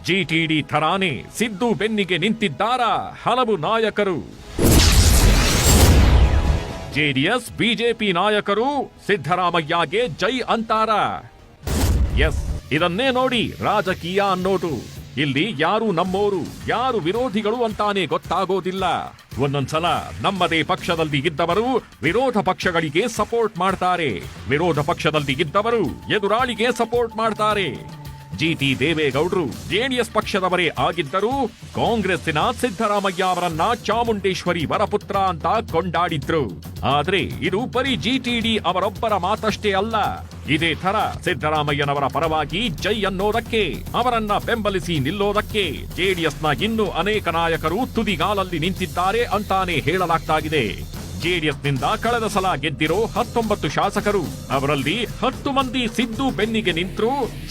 ಜಿಟಿಡಿ ಥರಾನೆ ಸಿದ್ದು ಬೆನ್ನಿಗೆ ನಿಂತಿದ್ದಾರಾ ಹಲವು ನಾಯಕರು. ಜೆಡಿಎಸ್ ಬಿಜೆಪಿ ನಾಯಕರು ಸಿದ್ದರಾಮಯ್ಯಗೆ ಜೈ ಅಂತಾರ. ಎಸ್, ಇದನ್ನೇ ನೋಡಿ ರಾಜಕೀಯ ಅನ್ನೋದು. ಇಲ್ಲಿ ಯಾರು ನಮ್ಮೋರು ಯಾರು ವಿರೋಧಿಗಳು ಅಂತಾನೆ ಗೊತ್ತಾಗೋದಿಲ್ಲ. ಒಂದೊಂದ್ಸಲ ನಮ್ಮದೇ ಪಕ್ಷದಲ್ಲಿ ಇದ್ದವರು ವಿರೋಧ ಪಕ್ಷಗಳಿಗೆ ಸಪೋರ್ಟ್ ಮಾಡ್ತಾರೆ, ವಿರೋಧ ಪಕ್ಷದಲ್ಲಿ ಇದ್ದವರು ಎದುರಾಳಿಗೆ ಸಪೋರ್ಟ್ ಮಾಡ್ತಾರೆ. ಜಿಟಿ ದೇವೇಗೌಡರು ಜೆಡಿಎಸ್ ಪಕ್ಷದವರೇ ಆಗಿದ್ದರೂ ಕಾಂಗ್ರೆಸ್ಸಿನ ಸಿದ್ದರಾಮಯ್ಯ ಅವರನ್ನ ಚಾಮುಂಡೇಶ್ವರಿ ವರಪುತ್ರ ಅಂತ ಕೊಂಡಾಡಿದ್ರು. ಆದ್ರೆ ಇದು ಬರೀ ಜಿಟಿಡಿ ಅವರೊಬ್ಬರ ಮಾತಷ್ಟೇ ಅಲ್ಲ. ಇದೇ ತರ ಸಿದ್ದರಾಮಯ್ಯನವರ ಪರವಾಗಿ ಜೈ ಅನ್ನೋದಕ್ಕೆ, ಅವರನ್ನ ಬೆಂಬಲಿಸಿ ನಿಲ್ಲೋದಕ್ಕೆ ಜೆಡಿಎಸ್ನ ಇನ್ನೂ ಅನೇಕ ನಾಯಕರು ತುದಿಗಾಲಲ್ಲಿ ನಿಂತಿದ್ದಾರೆ ಅಂತಾನೆ ಹೇಳಲಾಗ್ತಾಗಿದೆ. ಜೆಡಿಎಸ್ನಿಂದ ಕಳೆದ ಸಲ ಗೆದ್ದಿರೋ 19 ಶಾಸಕರು, ಅವರಲ್ಲಿ 10 ಮಂದಿ ಸಿದ್ದು ಬೆನ್ನಿಗೆ ನಿಂತರು